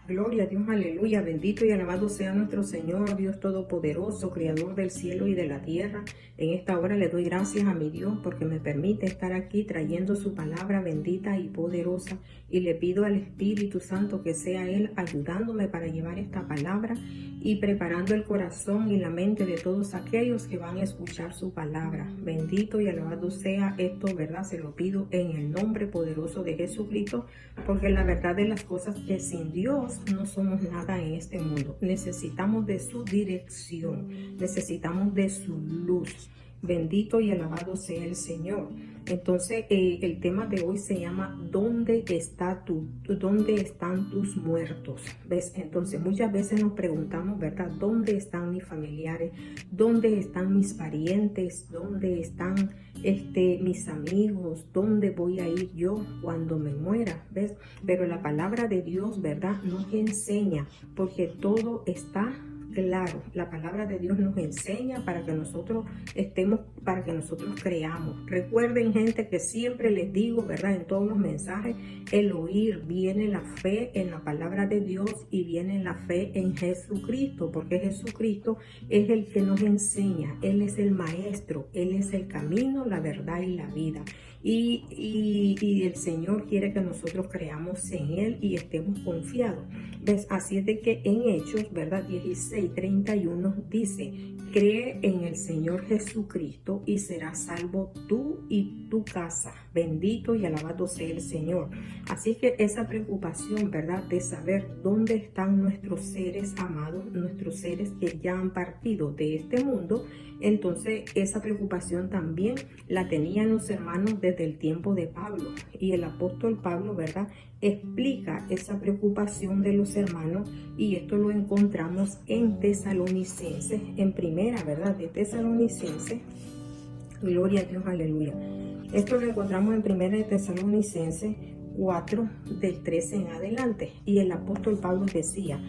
Gloria a Dios, aleluya, bendito y alabado sea nuestro Señor, Dios Todopoderoso, Creador del cielo y de la tierra. En esta hora le doy gracias a mi Dios porque me permite estar aquí trayendo su palabra bendita y poderosa. Y le pido al Espíritu Santo que sea Él ayudándome para llevar esta palabra y preparando el corazón y la mente de todos aquellos que van a escuchar su palabra. Bendito y alabado sea esto, ¿verdad? Se lo pido en el nombre poderoso de Jesucristo, porque la verdad de las cosas que sin Dios no somos nada en este mundo. Necesitamos de su dirección, necesitamos de su luz. Bendito y alabado sea el Señor. Entonces, el tema de hoy se llama ¿Dónde están tus muertos? ¿Ves? Entonces, muchas veces nos preguntamos, ¿verdad? ¿Dónde están mis familiares? ¿Dónde están mis parientes? ¿Dónde están mis amigos? ¿Dónde voy a ir yo cuando me muera? ¿Ves? Pero la palabra de Dios, ¿verdad? Nos enseña, porque todo está claro. La palabra de Dios nos enseña para que nosotros para que nosotros creamos. Recuerden, gente, que siempre les digo, ¿verdad? En todos los mensajes, el oír, viene la fe en la palabra de Dios y viene la fe en Jesucristo, porque Jesucristo es el que nos enseña. Él es el maestro, Él es el camino, la verdad y la vida. Y el Señor quiere que nosotros creamos en Él y estemos confiados. ¿Ves? Así es de que en Hechos, ¿verdad? 16:31 dice: cree en el Señor Jesucristo y serás salvo tú y tu casa. Bendito y alabado sea el Señor. Así que esa preocupación, ¿verdad? De saber dónde están nuestros seres amados, nuestros seres que ya han partido de este mundo. Entonces esa preocupación también la tenían los hermanos desde el tiempo de Pablo. Y el apóstol Pablo, ¿verdad?, explica esa preocupación de los hermanos, y esto lo encontramos en Tesalonicenses, en primera, ¿verdad?, de Tesalonicenses. Gloria a Dios, aleluya. Esto lo encontramos en primera de Tesalonicenses 4, del 13 en adelante. Y el apóstol Pablo decía,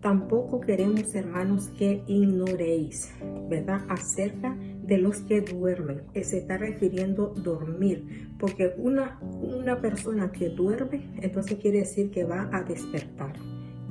tampoco queremos, hermanos, que ignoréis, ¿verdad?, acerca de los que duermen. Se está refiriendo dormir, porque una persona que duerme, entonces quiere decir que va a despertar.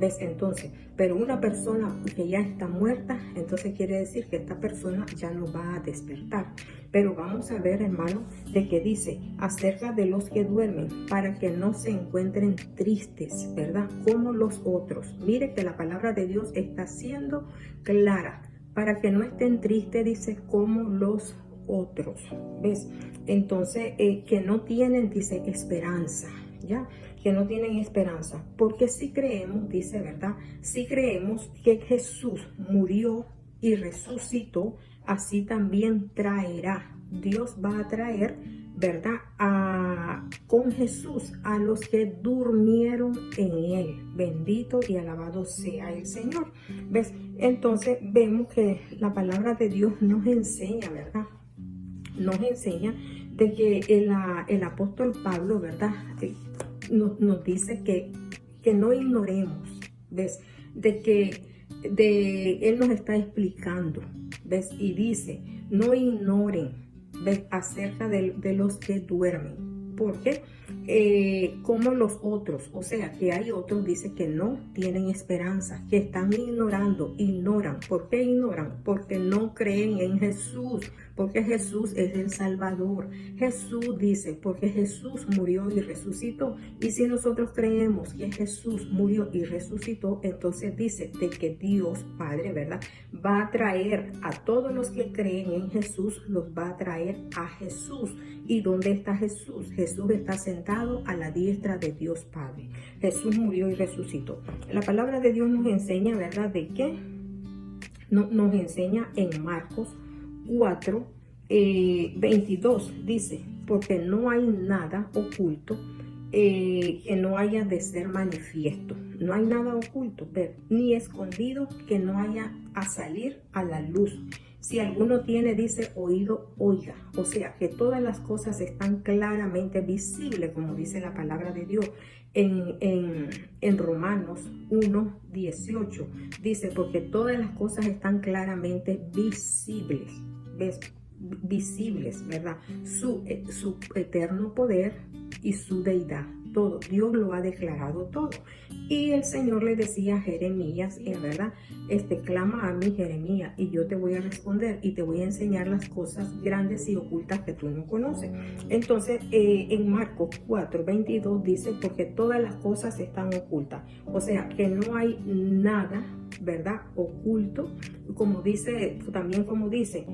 ¿Ves? Entonces, pero una persona que ya está muerta, entonces quiere decir que esta persona ya no va a despertar. Pero vamos a ver, hermano, de que dice acerca de los que duermen, para que no se encuentren tristes, ¿verdad?, como los otros. Mire que la palabra de Dios está siendo clara, para que no estén tristes, dice, como los otros. ¿Ves? Entonces, que no tienen, dice, esperanza. ¿Ya? Que no tienen esperanza, porque si creemos, dice, ¿verdad?, si creemos que Jesús murió y resucitó, así también traerá, Dios va a traer, ¿verdad?, con Jesús a los que durmieron en Él. Bendito y alabado sea el Señor. ¿Ves? Entonces vemos que la palabra de Dios nos enseña, ¿verdad?, nos enseña de que el apóstol Pablo, ¿verdad?, nos dice que no ignoremos, ¿ves?, él nos está explicando, ¿ves?, y dice, no ignoren, ¿ves?, acerca de los que duermen. Porque como los otros, o sea, que hay otros, dice, que no tienen esperanza, que están ignoran. ¿Por qué ignoran? Porque no creen en Jesús, porque Jesús es el Salvador. Jesús dice, porque Jesús murió y resucitó. Y si nosotros creemos que Jesús murió y resucitó, entonces dice de que Dios Padre, ¿verdad?, va a traer a todos los que creen en Jesús, los va a traer a Jesús. ¿Y dónde está Jesús? Jesús está sentado a la diestra de Dios Padre. Jesús murió y resucitó. La palabra de Dios nos enseña, ¿verdad?, de qué? Nos enseña en Marcos 4, 22, dice, porque no hay nada oculto que no haya de ser manifiesto. No hay nada oculto, ni escondido que no haya a salir a la luz. Si alguno tiene, dice, oído, oiga. O sea, que todas las cosas están claramente visibles, como dice la palabra de Dios. En Romanos 1:18 dice, porque todas las cosas están claramente visibles. ¿Ves? Visibles, ¿verdad? Su eterno poder y su deidad. todo. Dios lo ha declarado todo. Y el Señor le decía a Jeremías, en verdad, clama a mí, Jeremías, y yo te voy a responder y te voy a enseñar las cosas grandes y ocultas que tú no conoces. Entonces, en Marcos 4:22 dice, porque todas las cosas están ocultas. O sea, que no hay nada, ¿verdad?, oculto, como dice, también como dice,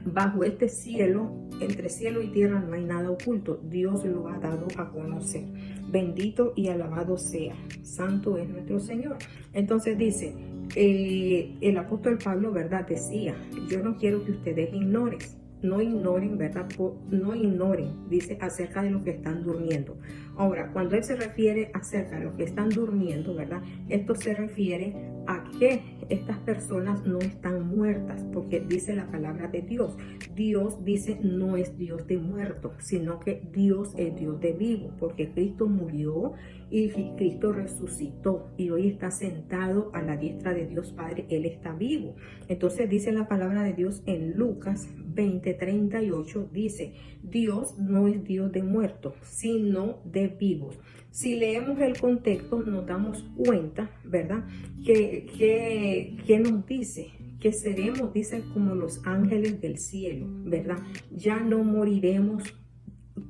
bajo este cielo, entre cielo y tierra no hay nada oculto. Dios lo ha dado a conocer. Bendito y alabado sea. Santo es nuestro Señor. Entonces dice, el apóstol Pablo, ¿verdad?, decía, yo no quiero que ustedes no ignoren, ¿verdad? No ignoren, dice, acerca de los que están durmiendo. Ahora, cuando él se refiere acerca de los que están durmiendo, ¿verdad?, esto se refiere a que estas personas no están muertas, porque dice la palabra de Dios. Dios dice no es Dios de muertos, sino que Dios es Dios de vivo, porque Cristo murió y Cristo resucitó y hoy está sentado a la diestra de Dios Padre. Él está vivo. Entonces dice la palabra de Dios en Lucas 20:38, dice, Dios no es Dios de muertos, sino de vivos. Si leemos el contexto nos damos cuenta, ¿verdad?, que nos dice que seremos, dice, como los ángeles del cielo, ¿verdad? Ya no moriremos,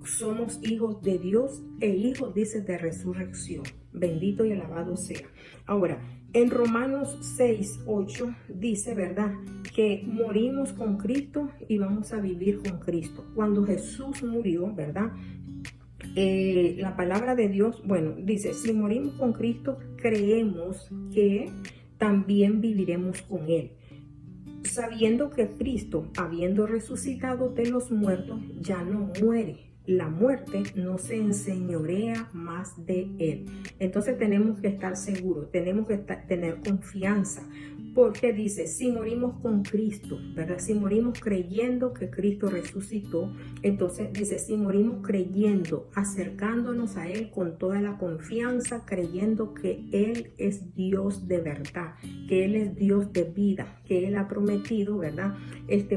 somos hijos de Dios e hijos, dice, de resurrección. Bendito y alabado sea. Ahora, en Romanos 6:8 dice, ¿verdad?, que morimos con Cristo y vamos a vivir con Cristo. Cuando Jesús murió, ¿verdad?, la palabra de Dios, bueno, dice, si morimos con Cristo, creemos que también viviremos con Él, sabiendo que Cristo, habiendo resucitado de los muertos, ya no muere. La muerte no se enseñorea más de Él. Entonces tenemos que estar seguros, tenemos que tener confianza, porque dice, si morimos con Cristo, ¿verdad? Si morimos creyendo que Cristo resucitó, entonces dice, si morimos creyendo, acercándonos a Él con toda la confianza, creyendo que Él es Dios de verdad, que Él es Dios de vida, que Él ha prometido, ¿verdad?,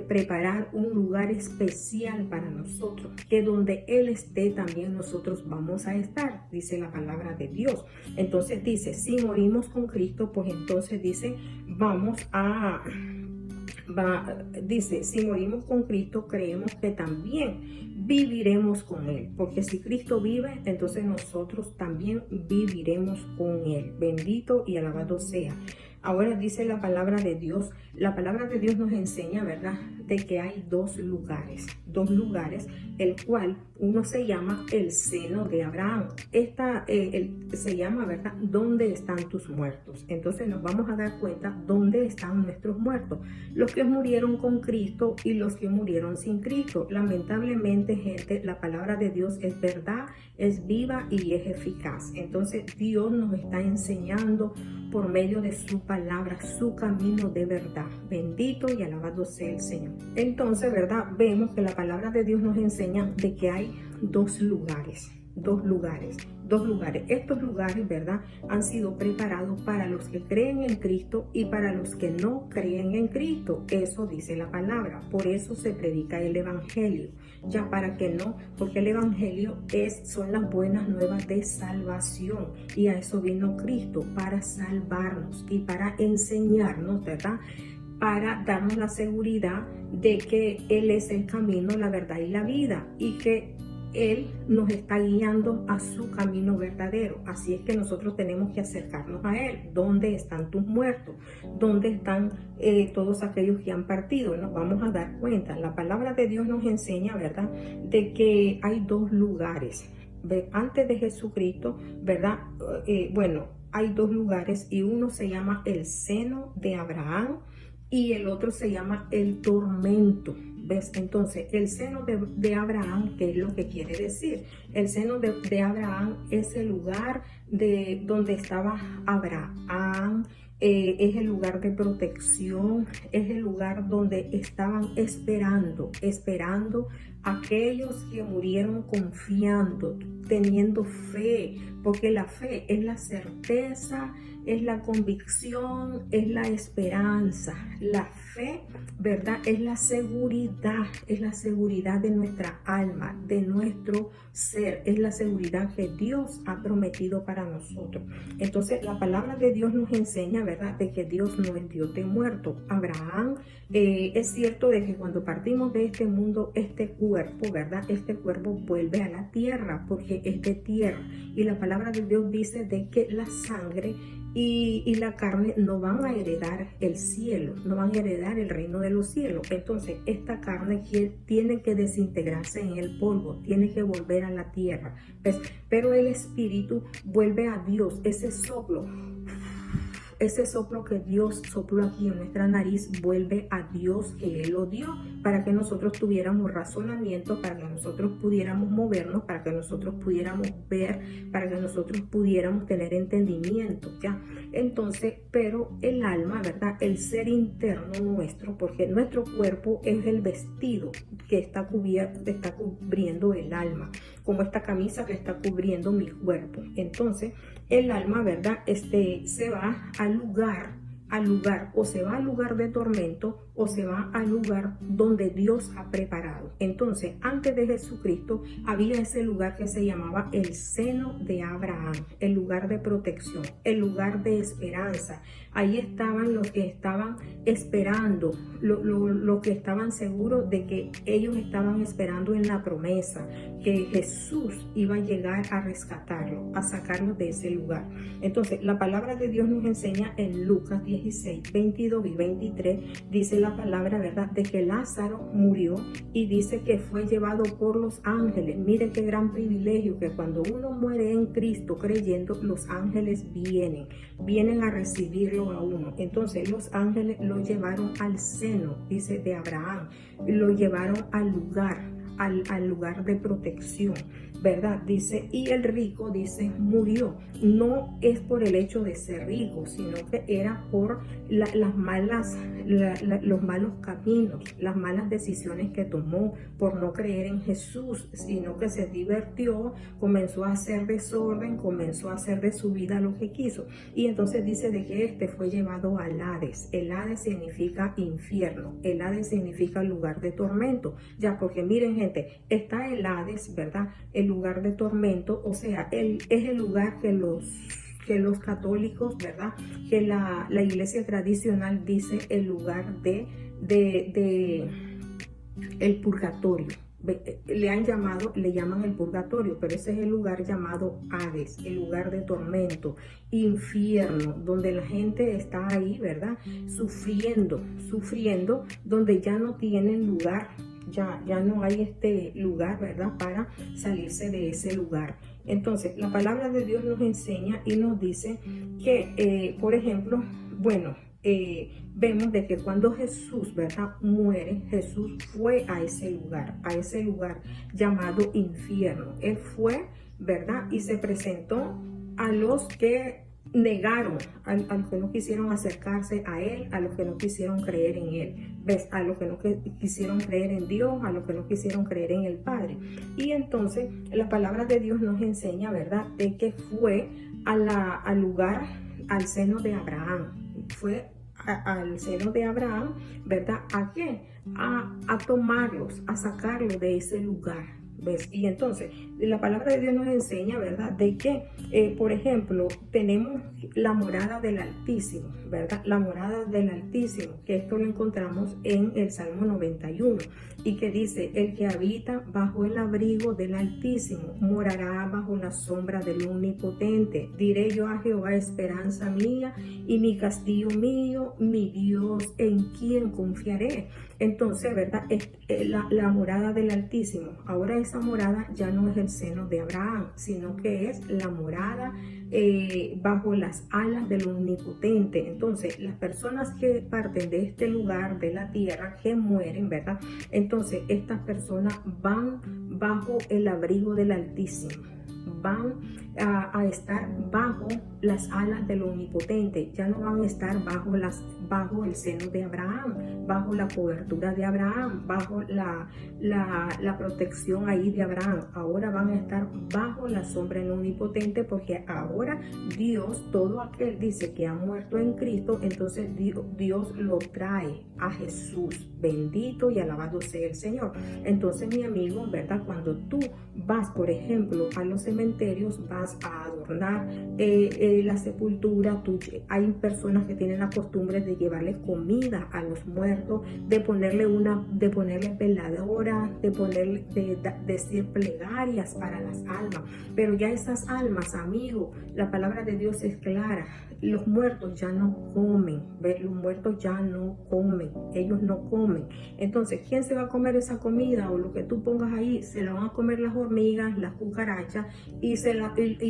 preparar un lugar especial para nosotros, que donde Él esté también nosotros vamos a estar, dice la palabra de Dios. Entonces dice, si morimos con Cristo, pues entonces dice, dice, si morimos con Cristo, creemos que también viviremos con Él, porque si Cristo vive, entonces nosotros también viviremos con Él. Bendito y alabado sea. Ahora dice la palabra de Dios nos enseña, ¿verdad?, de que hay dos lugares, el cual uno se llama el seno de Abraham. Se llama, ¿verdad?, ¿dónde están tus muertos? Entonces nos vamos a dar cuenta dónde están nuestros muertos, los que murieron con Cristo y los que murieron sin Cristo. Lamentablemente, gente, la palabra de Dios es verdad, es viva y es eficaz. Entonces Dios nos está enseñando por medio de su palabra, su camino de verdad. Bendito y alabado sea el Señor. Entonces, ¿verdad?, vemos que la palabra de Dios nos enseña de que hay dos lugares. Estos lugares, ¿verdad?, han sido preparados para los que creen en Cristo y para los que no creen en Cristo. Eso dice la palabra. Por eso se predica el Evangelio. Ya para que no, porque el Evangelio son las buenas nuevas de salvación. Y a eso vino Cristo, para salvarnos y para enseñarnos, ¿verdad?, para darnos la seguridad de que Él es el camino, la verdad y la vida, y que Él nos está guiando a su camino verdadero. Así es que nosotros tenemos que acercarnos a Él. ¿Dónde están tus muertos? ¿Dónde están todos aquellos que han partido? Nos vamos a dar cuenta. La palabra de Dios nos enseña, ¿verdad?, de que hay dos lugares. Antes de Jesucristo, ¿verdad? Hay dos lugares y uno se llama el seno de Abraham y el otro se llama el tormento. ¿Ves? Entonces, el seno de Abraham, ¿qué es lo que quiere decir? El seno de Abraham es el lugar donde estaba Abraham, es el lugar de protección, es el lugar donde estaban esperando aquellos que murieron confiando, teniendo fe, porque la fe es la certeza, es la convicción, es la esperanza. La fe, ¿verdad?, es la seguridad es la seguridad de nuestra alma, de nuestro ser, es la seguridad que Dios ha prometido para nosotros. Entonces la palabra de Dios nos enseña, ¿verdad?, de que Dios no es Dios de muertos. Abraham, es cierto de que cuando partimos de este mundo, este cuerpo, ¿verdad?, este cuerpo vuelve a la tierra porque es de tierra. Y la palabra de Dios dice de que la sangre y la carne no van a heredar el cielo, no van a heredar el reino de los cielos. Entonces esta carne tiene que desintegrarse en el polvo, tiene que volver a la tierra, ¿ves? Pero el espíritu vuelve a Dios, ese soplo que Dios sopló aquí en nuestra nariz vuelve a Dios, que Él lo dio para que nosotros tuviéramos razonamiento, para que nosotros pudiéramos movernos, para que nosotros pudiéramos ver, para que nosotros pudiéramos tener entendimiento, ¿ya? Entonces, pero el alma, ¿verdad?, el ser interno nuestro, porque nuestro cuerpo es el vestido que está cubriendo el alma, como esta camisa que está cubriendo mi cuerpo. Entonces el alma, ¿verdad?, se va al lugar, o se va al lugar de tormento, o se va al lugar donde Dios ha preparado. Entonces, antes de Jesucristo había ese lugar que se llamaba el seno de Abraham, el lugar de protección, el lugar de esperanza. Ahí estaban los que estaban esperando, los que estaban seguros de que ellos estaban esperando en la promesa, que Jesús iba a llegar a rescatarlo, a sacarlo de ese lugar. Entonces, la palabra de Dios nos enseña en Lucas 16, 22 y 23, dice la palabra, ¿verdad?, de que Lázaro murió y dice que fue llevado por los ángeles. Mire qué gran privilegio, que cuando uno muere en Cristo creyendo, los ángeles vienen a recibirlo a uno. Entonces los ángeles lo llevaron al seno, dice, de Abraham, lo llevaron al lugar de protección, ¿verdad? Dice, y el rico, dice, murió. No es por el hecho de ser rico, sino que era por los malos caminos, las malas decisiones que tomó, por no creer en Jesús, sino que se divirtió, comenzó a hacer desorden, comenzó a hacer de su vida lo que quiso. Y entonces dice de que fue llevado al Hades. El Hades significa infierno, el Hades significa lugar de tormento, ya, porque miren, gente, está el Hades, ¿verdad?, el lugar de tormento, o sea, es el lugar que los católicos, ¿verdad?, que la iglesia tradicional dice el lugar de el purgatorio. Le llaman el purgatorio, pero ese es el lugar llamado Hades, el lugar de tormento, infierno, donde la gente está ahí, ¿verdad?, sufriendo, donde ya no tienen lugar. Ya no hay este lugar, ¿verdad?, para salirse de ese lugar. Entonces, la palabra de Dios nos enseña y nos dice que, por ejemplo, bueno, vemos de que cuando Jesús, ¿verdad?, muere, Jesús fue a ese lugar llamado infierno. Él fue, ¿verdad?, y se presentó a los que negaron, a los que no quisieron acercarse a Él, a los que no quisieron creer en Él, ¿ves?, a los que no quisieron creer en Dios, a los que no quisieron creer en el Padre. Y entonces la palabra de Dios nos enseña, ¿verdad?, de que fue al lugar, al seno de Abraham, fue al seno de Abraham, ¿verdad?, ¿a qué? A tomarlos, a sacarlos de ese lugar, ¿ves? Y entonces la palabra de Dios nos enseña, ¿verdad?, de que, por ejemplo, tenemos la morada del Altísimo, ¿verdad? La morada del Altísimo, que esto lo encontramos en el Salmo 91, y que dice, el que habita bajo el abrigo del Altísimo morará bajo la sombra del Omnipotente. Diré yo a Jehová, esperanza mía y mi castillo mío, mi Dios, en quien confiaré. Entonces, ¿verdad?, es la morada del Altísimo. Ahora esa morada ya no es el seno de Abraham, sino que es la morada bajo las alas del Omnipotente. Entonces, las personas que parten de este lugar de la tierra, que mueren, ¿verdad?, entonces estas personas van bajo el abrigo del Altísimo, van a estar bajo las alas del Omnipotente, ya no van a estar bajo el seno de Abraham, bajo la cobertura de Abraham, bajo la protección ahí de Abraham. Ahora van a estar bajo la sombra del Omnipotente, porque ahora Dios, todo aquel dice que ha muerto en Cristo, entonces Dios lo trae a Jesús. Bendito y alabado sea el Señor. Entonces, mi amigo, ¿verdad? Cuando tú vas, por ejemplo, a los cementerios, vas a adornar la sepultura. Hay personas que tienen la costumbre de llevarle comida a los muertos, de ponerle veladora, de decir plegarias para las almas. Pero ya esas almas, amigo, la palabra de Dios es clara. Los muertos ya no comen, los muertos ya no comen, ellos no comen. Entonces, ¿quién se va a comer esa comida? O lo que tú pongas ahí, se la van a comer las hormigas, las cucarachas y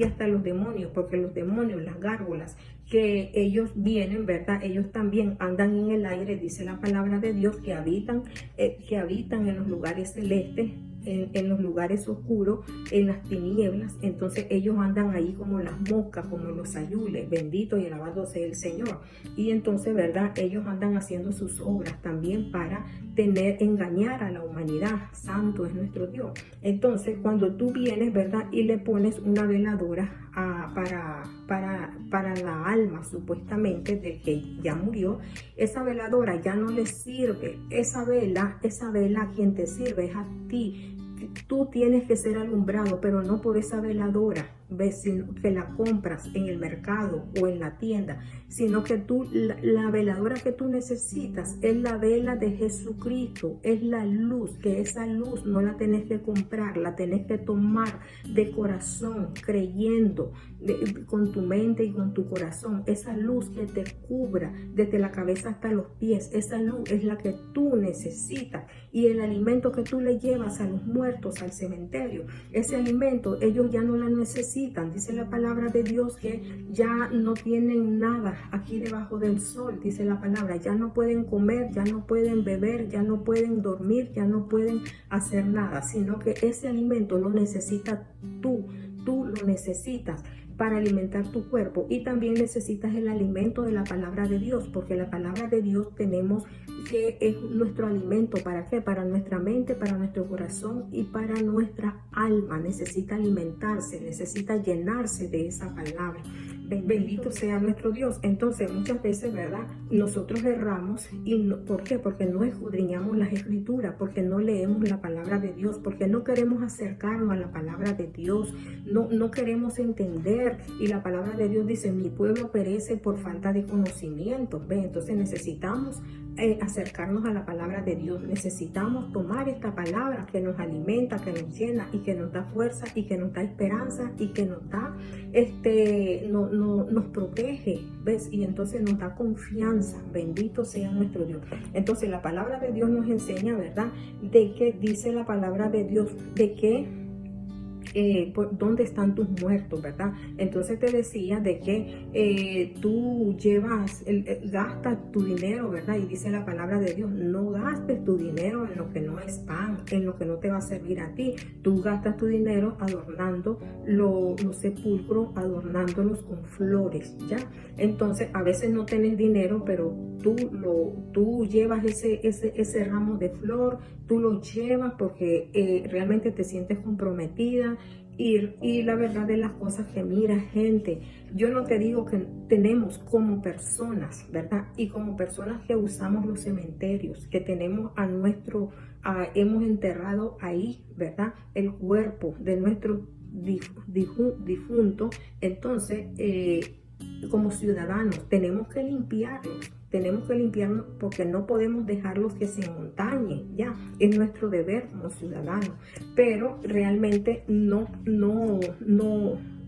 hasta los demonios, porque los demonios, las gárgolas, que ellos vienen, ¿verdad? Ellos también andan en el aire, dice la palabra de Dios, que habitan en los lugares celestes, en los lugares oscuros, en las tinieblas. Entonces ellos andan ahí como las moscas, como los sayules. Bendito y alabado sea el Señor. Y entonces, ¿verdad? Ellos andan haciendo sus obras también para engañar a la humanidad. Santo es nuestro Dios. Entonces, cuando tú vienes, ¿verdad? Y le pones una veladora para la alma, supuestamente, del que ya murió, esa veladora ya no le sirve. Esa vela, ¿a quien te sirve? Es a ti. Tú tienes que ser alumbrado, pero no por esa veladora, ¿ves? Sino que la compras en el mercado o en la tienda, sino que la veladora que tú necesitas es la vela de Jesucristo, es la luz, que esa luz no la tenés que comprar, la tenés que tomar de corazón, creyendo con tu mente y con tu corazón. Esa luz que te cubra desde la cabeza hasta los pies, esa luz es la que tú necesitas. Y el alimento que tú le llevas a los muertos al cementerio, ese alimento ellos ya no la necesitan. Dice la palabra de Dios que ya no tienen nada aquí debajo del sol, dice la palabra. Ya no pueden comer, ya no pueden beber, ya no pueden dormir, ya no pueden hacer nada, sino que ese alimento lo necesitas tú lo necesitas para alimentar tu cuerpo, y también necesitas el alimento de la palabra de Dios, porque la palabra de Dios tenemos que es nuestro alimento. ¿Para qué? Para nuestra mente, para nuestro corazón y para nuestra alma. Necesita alimentarse, necesita llenarse de esa palabra. Bendito sea nuestro Dios. Entonces, muchas veces, ¿verdad? Nosotros erramos. ¿Por qué? Porque no escudriñamos las escrituras, porque no leemos la palabra de Dios, porque no queremos acercarnos a la palabra de Dios, no queremos entender. Y la palabra de Dios dice: mi pueblo perece por falta de conocimiento. ¿Ve? Entonces necesitamos acercarnos a la palabra de Dios. Necesitamos tomar esta palabra que nos alimenta, que nos llena y que nos da fuerza y que nos da esperanza y que nos da nos protege, ¿ves? Y entonces nos da confianza. Bendito sea nuestro Dios. Entonces la palabra de Dios nos enseña, ¿verdad? De que dice la palabra de Dios de que ¿dónde están tus muertos, verdad? Entonces te decía de que tú gastas tu dinero, ¿verdad? Y dice la palabra de Dios: no gastes tu dinero en lo que no es pan, en lo que no te va a servir a ti. Tú gastas tu dinero adornando los sepulcros, adornándolos con flores, ¿ya? Entonces a veces no tienes dinero, pero tú llevas ese ramo de flor, tú lo llevas porque realmente te sientes comprometida. Y la verdad de las cosas que mira, gente, yo no te digo que tenemos como personas, ¿verdad? Y como personas que usamos los cementerios, que tenemos hemos enterrado ahí, ¿verdad? El cuerpo de nuestro difunto. Entonces, como ciudadanos, tenemos que limpiarlos. Tenemos que limpiarnos porque no podemos dejarlos que se montañen, ya, es nuestro deber como ciudadanos, pero realmente no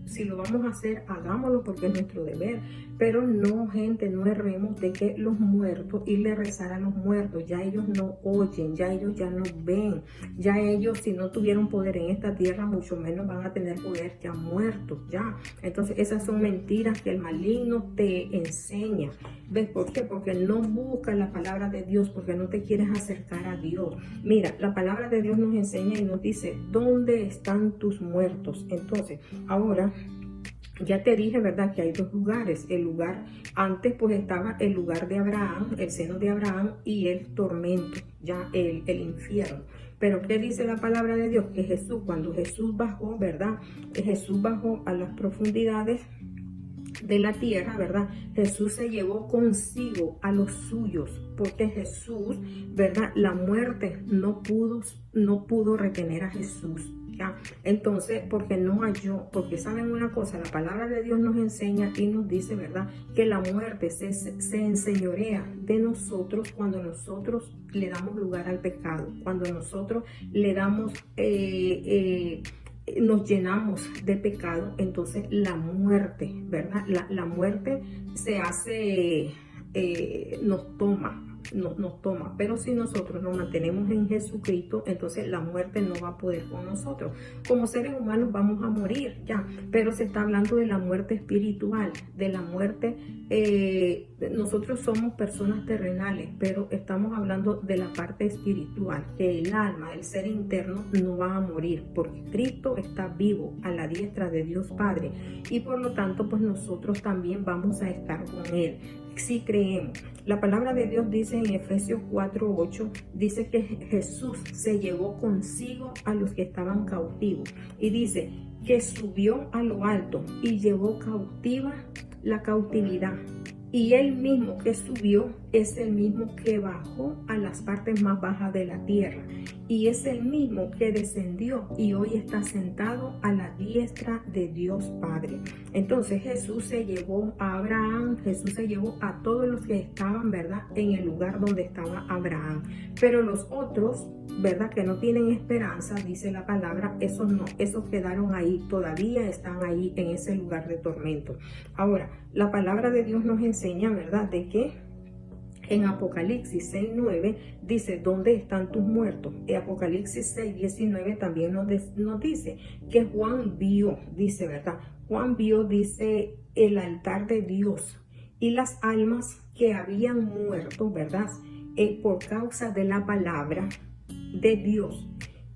si lo vamos a hacer, hagámoslo porque es nuestro deber. Pero no, gente, no erremos de que los muertos, irle a rezar a los muertos, ya ellos no oyen, ya ellos ya no ven, ya ellos, si no tuvieron poder en esta tierra, mucho menos van a tener poder ya muertos, ya. Entonces esas son mentiras que el maligno te enseña. ¿Ves por qué? Porque no buscas la palabra de Dios, porque no te quieres acercar a Dios. Mira, la palabra de Dios nos enseña y nos dice, ¿dónde están tus muertos? Entonces, ahora, ya te dije, ¿verdad? Que hay dos lugares. El lugar, antes pues estaba el lugar de Abraham, el seno de Abraham y el tormento, ya el infierno. Pero ¿qué dice la palabra de Dios? Que Jesús, cuando Jesús bajó, ¿verdad? Jesús bajó a las profundidades de la tierra, ¿verdad? Jesús se llevó consigo a los suyos, porque Jesús, ¿verdad? La muerte no pudo retener a Jesús. ¿Ya? Entonces, porque no halló, porque saben una cosa, la palabra de Dios nos enseña y nos dice, ¿verdad? Que la muerte se enseñorea de nosotros cuando nosotros le damos lugar al pecado, cuando nosotros le damos, nos llenamos de pecado. Entonces la muerte, ¿verdad? La muerte se hace, nos toma. Nos toma, pero si nosotros nos mantenemos en Jesucristo, entonces la muerte no va a poder con nosotros. Como seres humanos vamos a morir ya, pero se está hablando de la muerte espiritual, de la muerte. Nosotros somos personas terrenales, pero estamos hablando de la parte espiritual, que el alma, el ser interno no va a morir, porque Cristo está vivo a la diestra de Dios Padre, y por lo tanto pues nosotros también vamos a estar con Él. Si creemos, la palabra de Dios dice en Efesios 4:8, dice que Jesús se llevó consigo a los que estaban cautivos, y dice que subió a lo alto y llevó cautiva la cautividad. Y él mismo que subió es el mismo que bajó a las partes más bajas de la tierra. Y es el mismo que descendió y hoy está sentado a la diestra de Dios Padre. Entonces Jesús se llevó a Abraham, Jesús se llevó a todos los que estaban, ¿verdad? En el lugar donde estaba Abraham. Pero los otros, ¿verdad? Que no tienen esperanza, dice la palabra, esos no, esos quedaron ahí, todavía están ahí en ese lugar de tormento. Ahora, la palabra de Dios nos enseña, ¿verdad? De que en Apocalipsis 6:9 dice, ¿dónde están tus muertos? En Apocalipsis 6:19 también nos dice que Juan vio, dice, ¿verdad? Juan vio, dice, el altar de Dios y las almas que habían muerto, ¿verdad? Por causa de la palabra de Dios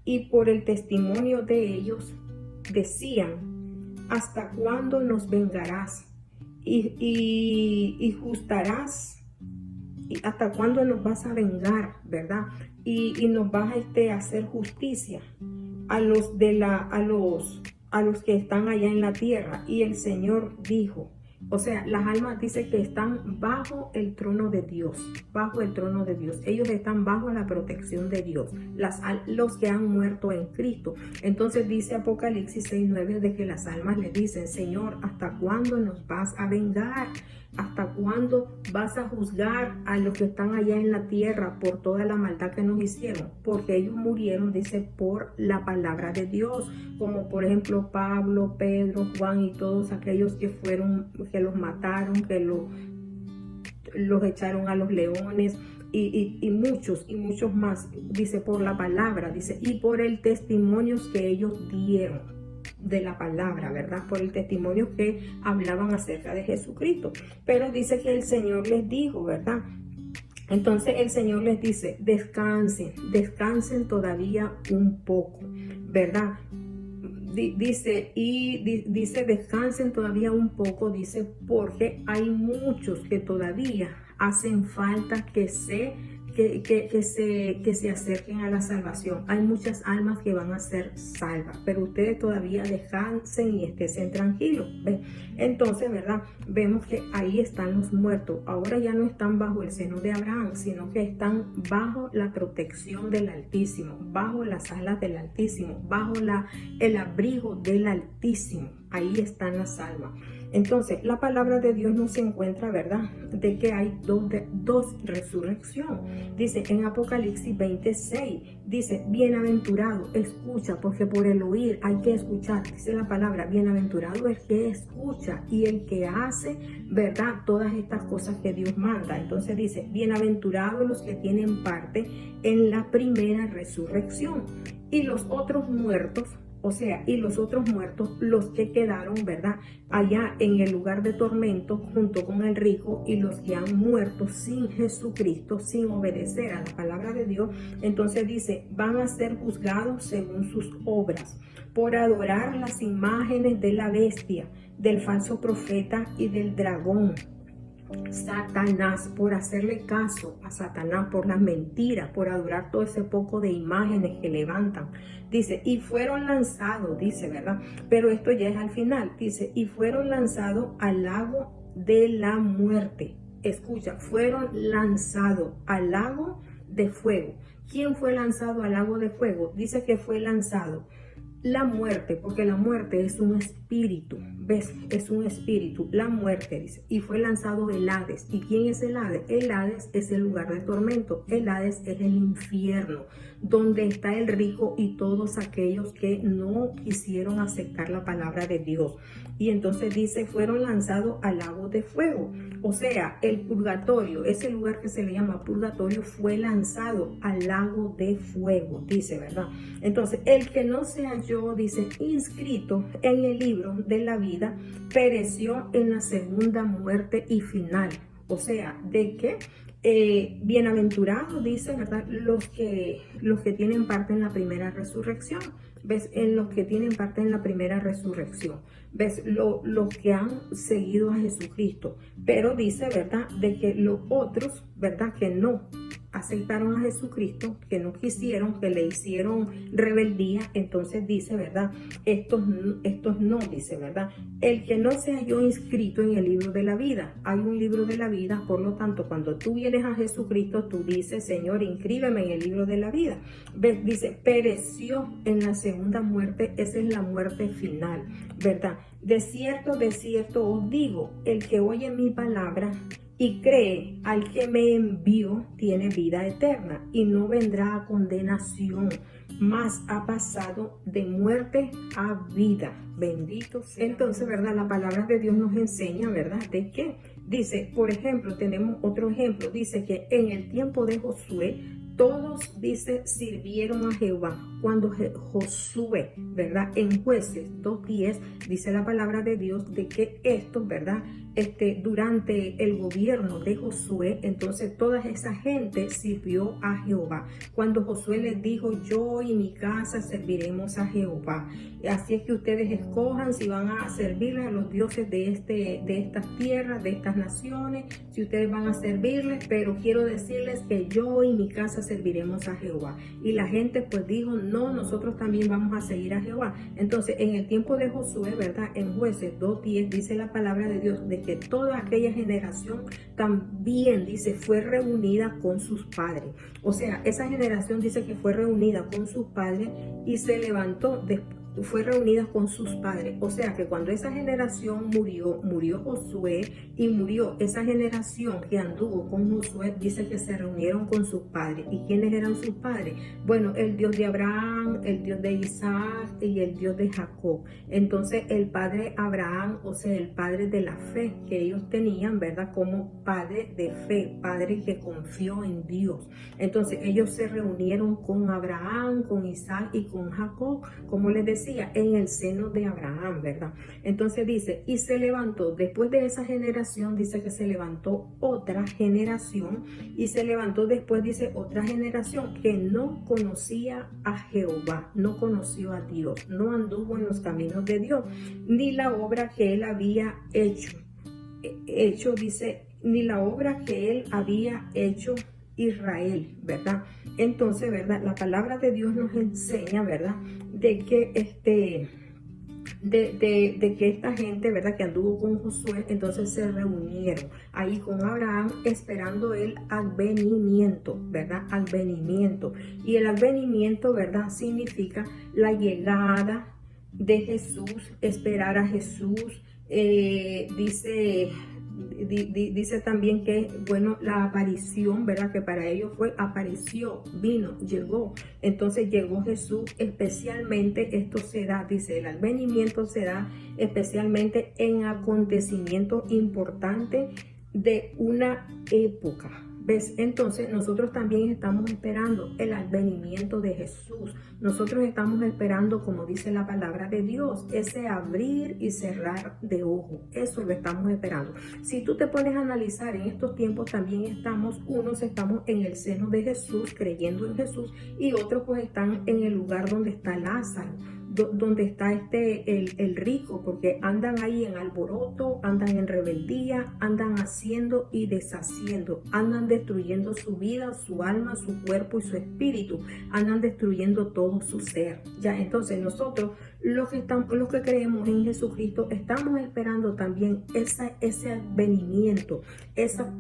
y por el testimonio de ellos, decían, ¿hasta cuándo nos vengarás y justarás? ¿Hasta cuándo nos vas a vengar, verdad? Y nos vas a hacer justicia a los que están allá en la tierra. Y el Señor dijo, o sea, las almas dice que están bajo el trono de Dios, bajo el trono de Dios. Ellos están bajo la protección de Dios, los que han muerto en Cristo. Entonces dice Apocalipsis 6:9 de que las almas le dicen, Señor, ¿hasta cuándo nos vas a vengar? ¿Hasta cuándo vas a juzgar a los que están allá en la tierra por toda la maldad que nos hicieron? Porque ellos murieron, dice, por la palabra de Dios, como por ejemplo Pablo, Pedro, Juan y todos aquellos que los mataron, que los echaron a los leones y muchos más, dice, por la palabra, dice, y por el testimonio que ellos dieron de la palabra, ¿verdad? Por el testimonio que hablaban acerca de Jesucristo. Pero dice que el Señor les dijo, ¿verdad? Entonces el Señor les dice, descansen todavía un poco, ¿verdad? Dice, descansen todavía un poco, dice, porque hay muchos que todavía hacen falta que se acerquen a la salvación. Hay muchas almas que van a ser salvas, pero ustedes todavía descansen y estén tranquilos. ¿Ven? Entonces, ¿verdad? Vemos que ahí están los muertos. Ahora ya no están bajo el seno de Abraham, sino que están bajo la protección del Altísimo, bajo las alas del Altísimo, bajo el abrigo del Altísimo. Ahí están las almas. Entonces, la palabra de Dios nos encuentra, ¿verdad? De que hay dos resurrección. Dice en Apocalipsis 26, dice, bienaventurado, escucha, porque por el oír hay que escuchar. Dice la palabra, bienaventurado el que escucha y el que hace, ¿verdad? Todas estas cosas que Dios manda. Entonces dice, bienaventurados los que tienen parte en la primera resurrección. Y los otros muertos, o sea, y los otros muertos, los que quedaron, ¿verdad? Allá en el lugar de tormento junto con el rico, y los que han muerto sin Jesucristo, sin obedecer a la palabra de Dios. Entonces dice, van a ser juzgados según sus obras, por adorar las imágenes de la bestia, del falso profeta y del dragón. Satanás, por hacerle caso a Satanás, por las mentiras, por adorar todo ese poco de imágenes que levantan. Dice, y fueron lanzados, dice, ¿verdad? Pero esto ya es al final. Dice, y fueron lanzados al lago de la muerte. Escucha, fueron lanzados al lago de fuego. ¿Quién fue lanzado al lago de fuego? Dice que fue lanzado la muerte, porque la muerte es un espíritu, ¿ves? Es un espíritu, la muerte, dice, y fue lanzado el Hades. ¿Y quién es el Hades? El Hades es el lugar de tormento, el Hades es el infierno, donde está el rico y todos aquellos que no quisieron aceptar la palabra de Dios. Y entonces dice, fueron lanzados al lago de fuego. O sea, el purgatorio, ese lugar que se le llama purgatorio, fue lanzado al lago de fuego, dice, ¿verdad? Entonces, el que no se halló, dice, inscrito en el libro de la vida, pereció en la segunda muerte y final. O sea, de que bienaventurados, dice, ¿verdad? Los que tienen parte en la primera resurrección. ¿Ves? En los que tienen parte en la primera resurrección. ¿Ves? Los que han seguido a Jesucristo. Pero dice, ¿verdad? De que los otros, ¿verdad? Que no aceptaron a Jesucristo, que no quisieron, que le hicieron rebeldía. Entonces dice, ¿verdad? Estos no, dice, ¿verdad? El que no se halló inscrito en el libro de la vida. Hay un libro de la vida, por lo tanto, cuando tú vienes a Jesucristo, tú dices, Señor, inscríbeme en el libro de la vida. ¿Ves? Dice, pereció en la segunda muerte. Esa es la muerte final, ¿verdad? De cierto os digo, el que oye mi palabra y cree al que me envió, tiene vida eterna y no vendrá a condenación, mas ha pasado de muerte a vida. Bendito sea. Entonces, ¿verdad? La palabra de Dios nos enseña, ¿verdad? De que dice, por ejemplo, tenemos otro ejemplo, dice que en el tiempo de Josué, todos, dice, sirvieron a Jehová. Cuando Josué, ¿verdad? En Jueces 2:10 dice la palabra de Dios de que esto, ¿verdad? Durante el gobierno de Josué, entonces toda esa gente sirvió a Jehová. Cuando Josué les dijo, yo y mi casa serviremos a Jehová. Así es que ustedes escojan si van a servirle a los dioses de estas tierras, de estas naciones, si ustedes van a servirles, pero quiero decirles que yo y mi casa serviremos a Jehová. Y la gente pues dijo, no, nosotros también vamos a seguir a Jehová. Entonces en el tiempo de Josué, ¿verdad? En Jueces 2:10 dice la palabra de Dios de que toda aquella generación también, dice, fue reunida con sus padres. O sea, esa generación dice que fue reunida con sus padres y se levantó después. Fue reunida con sus padres. O sea que cuando esa generación murió Josué y murió esa generación que anduvo con Josué, dice que se reunieron con sus padres. ¿Y quiénes eran sus padres? Bueno, el Dios de Abraham, el Dios de Isaac y el Dios de Jacob. Entonces el padre Abraham, o sea, el padre de la fe que ellos tenían, ¿verdad? Como padre de fe, padre que confió en Dios. Entonces ellos se reunieron con Abraham, con Isaac y con Jacob, como les decía, en el seno de Abraham, ¿verdad? Entonces dice, y se levantó, después de esa generación, dice que se levantó otra generación, y se levantó después, dice, otra generación que no conocía a Jehová, no conoció a Dios, no anduvo en los caminos de Dios, ni la obra que él había hecho, dice, ni la obra que él había hecho Israel, ¿verdad? Entonces, ¿verdad? La palabra de Dios nos enseña, ¿verdad? De que de que esta gente, ¿verdad? Que anduvo con Josué, entonces se reunieron ahí con Abraham esperando el advenimiento, ¿verdad? Advenimiento. Y el advenimiento, ¿verdad? Significa la llegada de Jesús, esperar a Jesús, Dice también que, bueno, la aparición, ¿verdad? Que para ellos apareció, vino, llegó. Entonces llegó Jesús especialmente, esto se da, dice, el advenimiento se da especialmente en acontecimientos importantes de una época. ¿Ves? Entonces nosotros también estamos esperando el advenimiento de Jesús. Nosotros estamos esperando, como dice la palabra de Dios, ese abrir y cerrar de ojos. Eso lo estamos esperando. Si tú te pones a analizar, en estos tiempos también unos estamos en el seno de Jesús, creyendo en Jesús, y otros pues están en el lugar donde está Lázaro, donde está el rico, porque andan ahí en alboroto, andan en rebeldía, andan haciendo y deshaciendo, andan destruyendo su vida, su alma, su cuerpo y su espíritu, andan destruyendo todo su ser. Ya, entonces nosotros los que creemos en Jesucristo estamos esperando también ese advenimiento, eso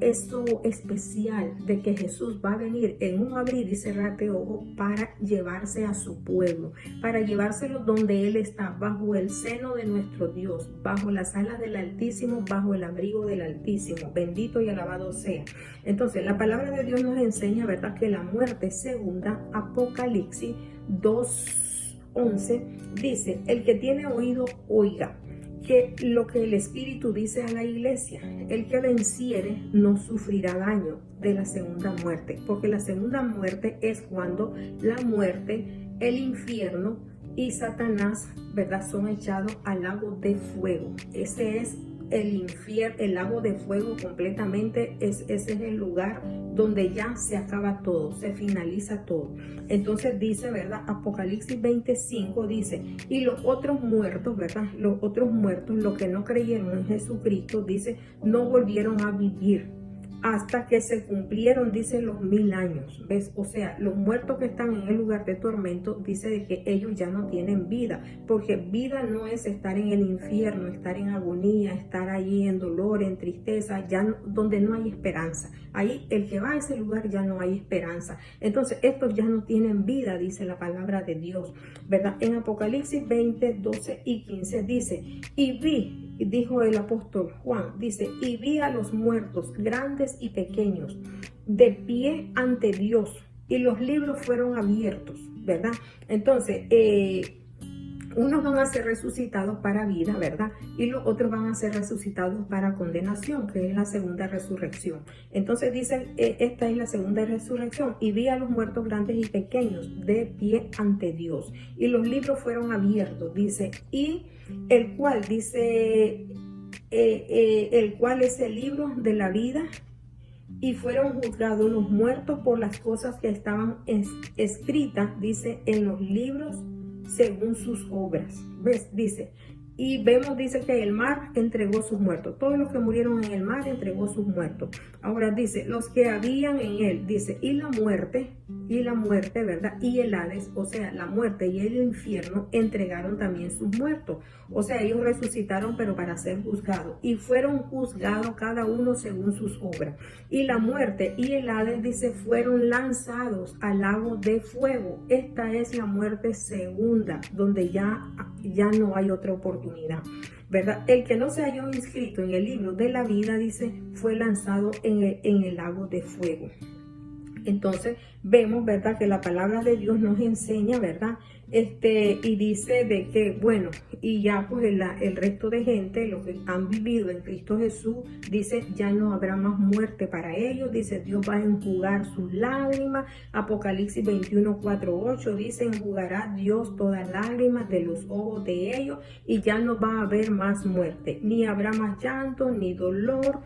especial de que Jesús va a venir en un abrir y cerrar de ojos para llevarse a su pueblo, para llevárselo donde Él está, bajo el seno de nuestro Dios, bajo las alas del Altísimo, bajo el abrigo del Altísimo. Bendito y alabado sea. Entonces, la palabra de Dios nos enseña, ¿verdad?, que la muerte segunda, Apocalipsis 2:11, dice: el que tiene oído, oiga que lo que el Espíritu dice a la iglesia. El que venciere no sufrirá daño de la segunda muerte, porque la segunda muerte es cuando la muerte, el infierno y Satanás, ¿verdad?, son echados al lago de fuego. Ese es el infierno, el lago de fuego completamente, ese es el lugar donde ya se acaba todo, se finaliza todo. Entonces dice, ¿verdad?, Apocalipsis 25 dice: y los otros muertos, ¿verdad?, los otros muertos, los que no creyeron en Jesucristo, dice, no volvieron a vivir hasta que se cumplieron, dice, los 1000 años. ¿Ves? O sea, los muertos que están en el lugar de tormento, dice de que ellos ya no tienen vida, porque vida no es estar en el infierno, estar en agonía, estar ahí en dolor, en tristeza, donde no hay esperanza. Ahí el que va a ese lugar ya no hay esperanza. Entonces estos ya no tienen vida, dice la palabra de Dios, ¿verdad? En Apocalipsis 20, 12 y 15 dice: y vi, dijo el apóstol Juan, dice, y vi a los muertos, grandes y pequeños, de pie ante Dios, y los libros fueron abiertos, ¿verdad? Entonces, unos van a ser resucitados para vida, ¿verdad? Y los otros van a ser resucitados para condenación, que es la segunda resurrección. Entonces dice, esta es la segunda resurrección. Y vi a los muertos grandes y pequeños de pie ante Dios. Y los libros fueron abiertos, dice, y el cual, dice, el cual es el libro de la vida. Y fueron juzgados los muertos por las cosas que estaban escritas, dice, en los libros según sus obras. ¿Ves? Dice, y vemos, dice, que el mar entregó sus muertos. Todos los que murieron en el mar entregó sus muertos. Ahora dice, los que habían en él, dice, y la muerte, ¿verdad? Y el Hades, o sea, la muerte y el infierno entregaron también sus muertos. O sea, ellos resucitaron, pero para ser juzgados. Y fueron juzgados cada uno según sus obras. Y la muerte y el Hades, dice, fueron lanzados al lago de fuego. Esta es la muerte segunda, donde ya no hay otra oportunidad, ¿verdad? El que no se halló inscrito en el libro de la vida, dice, fue lanzado en el lago de fuego. Entonces vemos, ¿verdad?, que la palabra de Dios nos enseña, ¿verdad?, y dice de que, bueno, y ya pues el resto de gente, los que han vivido en Cristo Jesús, dice, ya no habrá más muerte para ellos, dice, Dios va a enjugar sus lágrimas. Apocalipsis 21, 4, 8 dice, enjugará Dios todas lágrimas de los ojos de ellos, y ya no va a haber más muerte, ni habrá más llanto, ni dolor,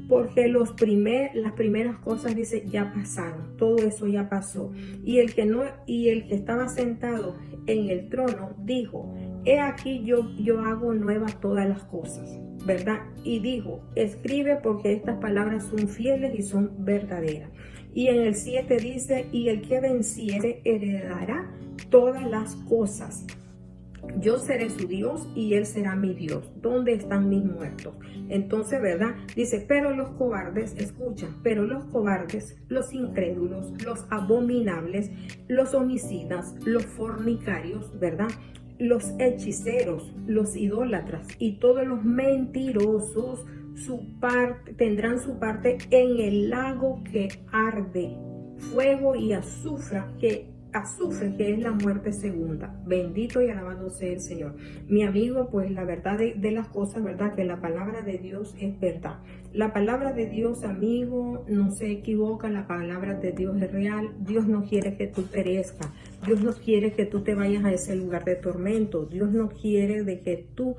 porque las primeras cosas, dice, ya pasaron, todo eso ya pasó. Y el que estaba sentado en el trono dijo, he aquí yo hago nuevas todas las cosas, ¿verdad? Y dijo, escribe, porque estas palabras son fieles y son verdaderas. Y en el 7 dice, y el que venciere heredará todas las cosas. Yo seré su Dios y él será mi Dios. ¿Dónde están mis muertos? Entonces, ¿verdad? Dice, pero los cobardes, escucha, pero los cobardes, los incrédulos, los abominables, los homicidas, los fornicarios, ¿verdad?, los hechiceros, los idólatras y todos los mentirosos tendrán su parte en el lago que arde, fuego y azufre, que es la muerte segunda. Bendito y alabado sea el Señor. Mi amigo, pues la verdad de las cosas, ¿verdad? Que la palabra de Dios es verdad. La palabra de Dios, amigo, no se equivoca. La palabra de Dios es real. Dios no quiere que tú perezcas. Dios no quiere que tú te vayas a ese lugar de tormento. Dios no quiere de que tú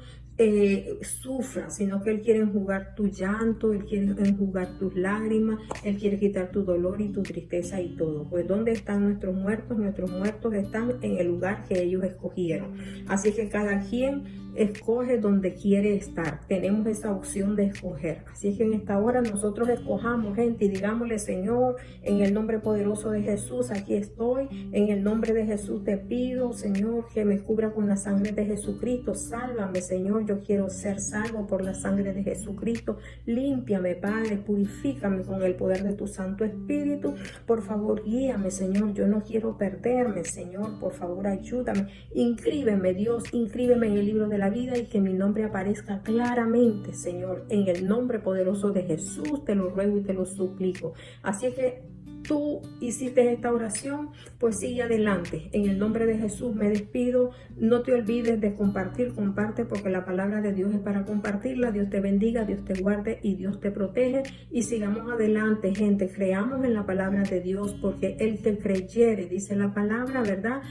sufra, sino que Él quiere enjugar tu llanto, Él quiere enjugar tus lágrimas, Él quiere quitar tu dolor y tu tristeza y todo. Pues ¿dónde están nuestros muertos? Nuestros muertos están en el lugar que ellos escogieron. Así que cada quien escoge donde quiere estar. Tenemos esa opción de escoger. Así que en esta hora nosotros escojamos, gente, y digámosle: Señor, en el nombre poderoso de Jesús, aquí estoy. En el nombre de Jesús te pido, Señor, que me cubra con la sangre de Jesucristo. Sálvame, Señor. Yo quiero ser salvo por la sangre de Jesucristo. Límpiame, Padre. Purifícame con el poder de tu Santo Espíritu. Por favor, guíame, Señor. Yo no quiero perderme, Señor. Por favor, ayúdame. Inscríbeme, Dios. Inscríbeme en el libro de la vida y que mi nombre aparezca claramente, Señor. En el nombre poderoso de Jesús te lo ruego y te lo suplico. Así es que tú hiciste esta oración, pues sigue adelante. En el nombre de Jesús me despido. No te olvides de compartir, comparte, porque la palabra de Dios es para compartirla. Dios te bendiga, Dios te guarde y Dios te protege. Y sigamos adelante, gente. Creamos en la palabra de Dios, porque el que creyere, dice la palabra, ¿verdad?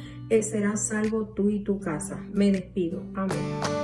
Será salvo tú y tu casa. Me despido. Amén.